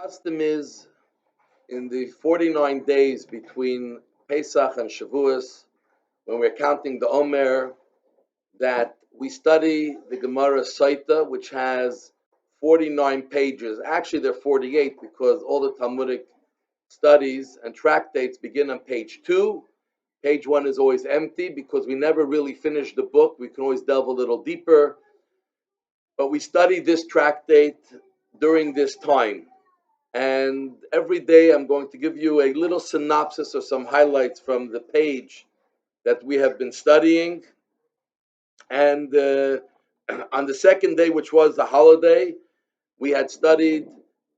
Custom is in the 49 days between Pesach and Shavuos, when we're counting the Omer, that we study the Gemara Sotah, which has 49 pages. Actually, they're 48 because all the Talmudic studies and tractates begin on page 2. Page 1 is always empty because we never really finish the book. We can always delve a little deeper. But we study this tractate during this time. And every day I'm going to give you a little synopsis or some highlights from the page that we have been studying. And on the second day, which was the holiday, we had studied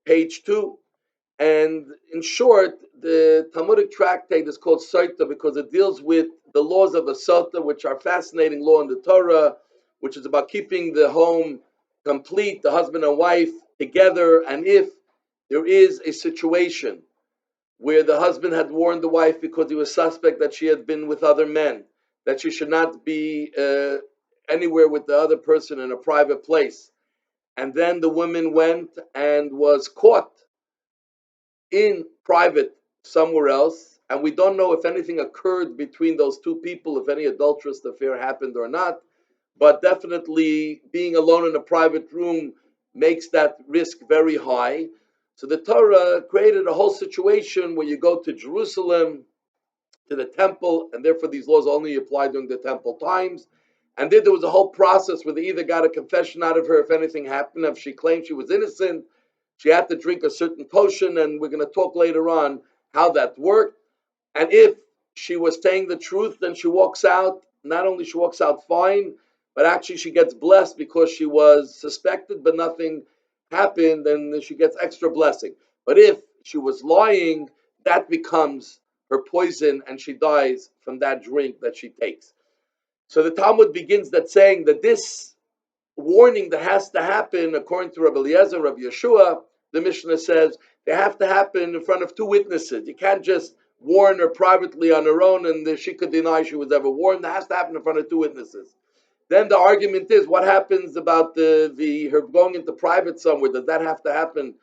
page 2. And in short, the Talmudic tractate is called Sotah because it deals with the laws of a Sotah, which are fascinating law in the Torah, which is about keeping the home complete, the husband and wife together. And if there is a situation where the husband had warned the wife because he was suspect that she had been with other men, that she should not be anywhere with the other person in a private place, and then the woman went and was caught in private somewhere else, and we don't know if anything occurred between those two people, if any adulterous affair happened or not, but definitely being alone in a private room makes that risk very high. So the Torah created a whole situation where you go to Jerusalem, to the temple, and therefore these laws only apply during the temple times. And then there was a whole process where they either got a confession out of her if anything happened. If she claimed she was innocent, she had to drink a certain potion, and we're going to talk later on how that worked. And if she was saying the truth, then she walks out. Not only she walks out fine, but actually she gets blessed because she was suspected, but nothing happened, and she gets extra blessing. But if she was lying, that becomes her poison, and she dies from that drink that she takes. So the Talmud begins that saying that this warning that has to happen, according to Rabbi Eliezer, Rabbi Yeshua, the Mishnah says, they have to happen in front of two witnesses. You can't just warn her privately on her own and she could deny she was ever warned. That has to happen in front of two witnesses. Then the argument is, what happens about the her going into private somewhere? Does that have to happen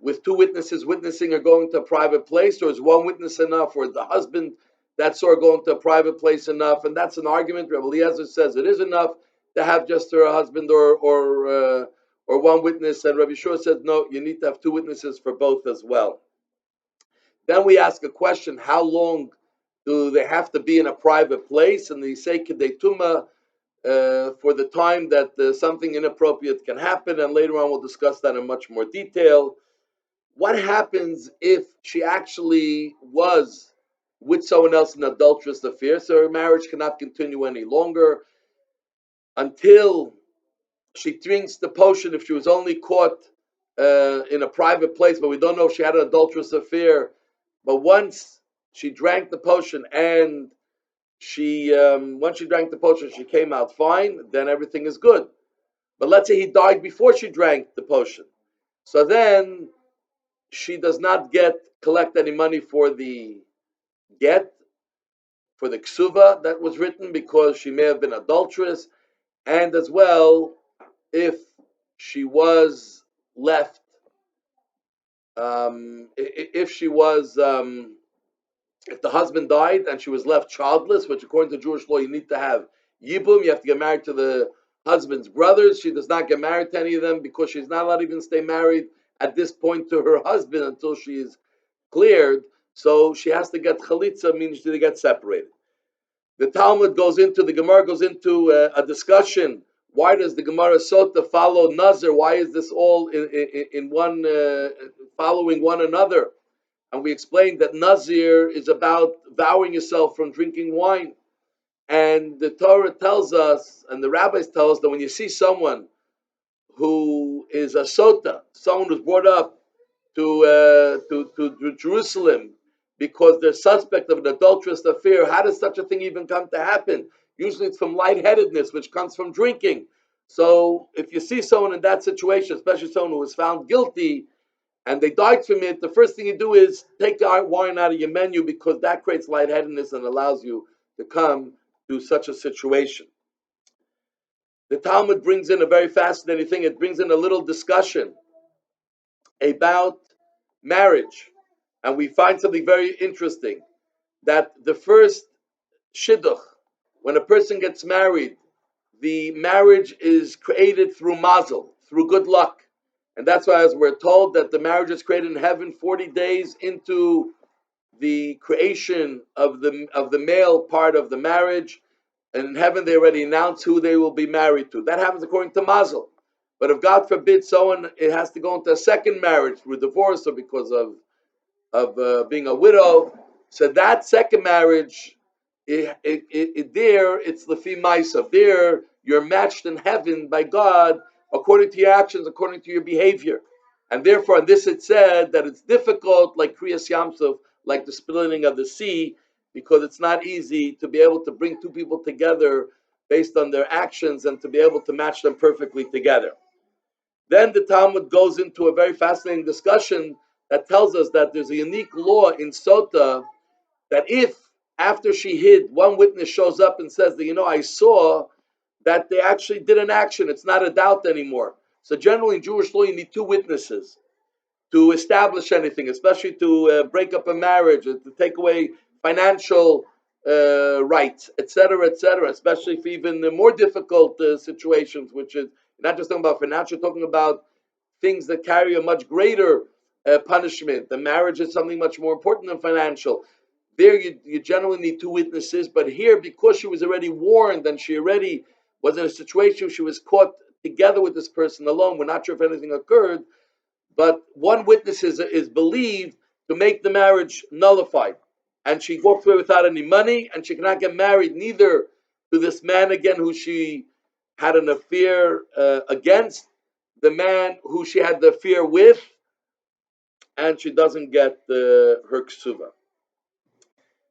with two witnesses witnessing her going to a private place, or is one witness enough, or the husband that saw her going to a private place enough? And that's an argument. Rabbi Eliezer says it is enough to have just her husband or one witness, and Rabbi Shua says no, you need to have two witnesses for both as well. Then we ask a question: how long do they have to be in a private place? And they say kidei tuma, for the time that something inappropriate can happen, and later on we'll discuss that in much more detail. What happens if she actually was with someone else in an adulterous affair, so her marriage cannot continue any longer until she drinks the potion? If she was only caught in a private place, but we don't know if she had an adulterous affair, but once she drank the potion and once she drank the potion, she came out fine, then everything is good. But let's say he died before she drank the potion. So then she does not collect any money for the get, for the ksuva that was written, because she may have been adulterous, and as well, if she was left, if she was, if the husband died and she was left childless, which according to Jewish law you need to have yibum, you have to get married to the husband's brothers. She does not get married to any of them because she's not allowed to even stay married at this point to her husband until she is cleared. So she has to get chalitza, meaning she get separated. The Gemara goes into a discussion. Why does the Gemara Sotah follow Nazir? Why is this all in one, following one another? And we explained that Nazir is about vowing yourself from drinking wine. And the Torah tells us, and the rabbis tell us, that when you see someone who is a Sotah, someone who's brought up to Jerusalem because they're suspect of an adulterous affair, how does such a thing even come to happen? Usually it's from lightheadedness, which comes from drinking. So if you see someone in that situation, especially someone who was found guilty and they died from it, the first thing you do is take the wine out of your menu, because that creates lightheadedness and allows you to come to such a situation. The Talmud brings in a very fascinating thing. It brings in a little discussion about marriage, and we find something very interesting, that the first shidduch, when a person gets married, the marriage is created through mazel, through good luck. And that's why, as we're told, that the marriage is created in heaven 40 days into the creation of the male part of the marriage. And in heaven, they already announce who they will be married to. That happens according to mazel. But if God forbid someone it has to go into a second marriage through divorce or because of being a widow, so that second marriage, there it's the maisa. There you're matched in heaven by God according to your actions, according to your behavior, and therefore on this it said that it's difficult, like Kriyas Yamsuf, like the splitting of the sea, because it's not easy to be able to bring two people together based on their actions and to be able to match them perfectly together. Then the Talmud goes into a very fascinating discussion that tells us that there's a unique law in Sotah, that if after she hid, one witness shows up and says that, I saw that they actually did an action, it's not a doubt anymore. So generally in Jewish law, you need two witnesses to establish anything, especially to break up a marriage, or to take away financial rights, etc., especially for even the more difficult situations, which is not just talking about financial, talking about things that carry a much greater punishment. The marriage is something much more important than financial. There, you generally need two witnesses, but here, because she was already warned and she already was in a situation, she was caught together with this person alone. We're not sure if anything occurred, but one witness is believed to make the marriage nullified. And she walked away without any money, and she cannot get married neither to this man again who she had an affair against, the man who she had the affair with, and she doesn't get her ksuva.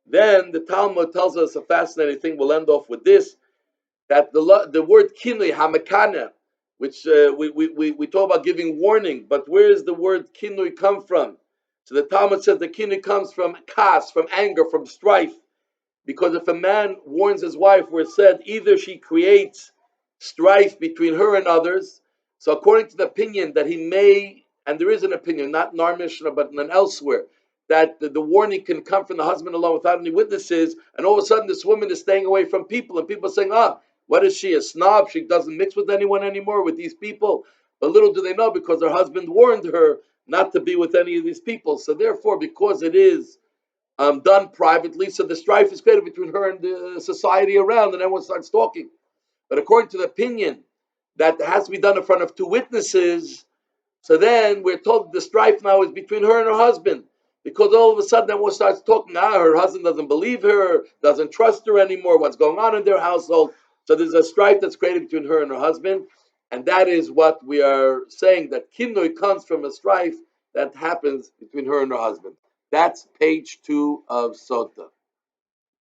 Then the Talmud tells us a fascinating thing. We'll end off with this, that the word kinui, hamakana, which we talk about giving warning, but where does the word kinui come from? So the Talmud says the kinui comes from kas, from anger, from strife. Because if a man warns his wife, where it said either she creates strife between her and others, so according to the opinion that he may, and there is an opinion, not in our Mishnah, but in elsewhere, that the warning can come from the husband alone without any witnesses, and all of a sudden this woman is staying away from people, and people are saying, what is she, a snob? She doesn't mix with anyone anymore, with these people. But little do they know, because her husband warned her not to be with any of these people. So therefore, because it is done privately, so the strife is created between her and the society around, and everyone starts talking. But according to the opinion that has to be done in front of two witnesses, so then we're told the strife now is between her and her husband, because all of a sudden everyone starts talking, her husband doesn't believe her, doesn't trust her anymore, what's going on in their household. So there's a strife that's created between her and her husband, and that is what we are saying, that kinoi comes from a strife that happens between her and her husband. That's page 2 of Sotah.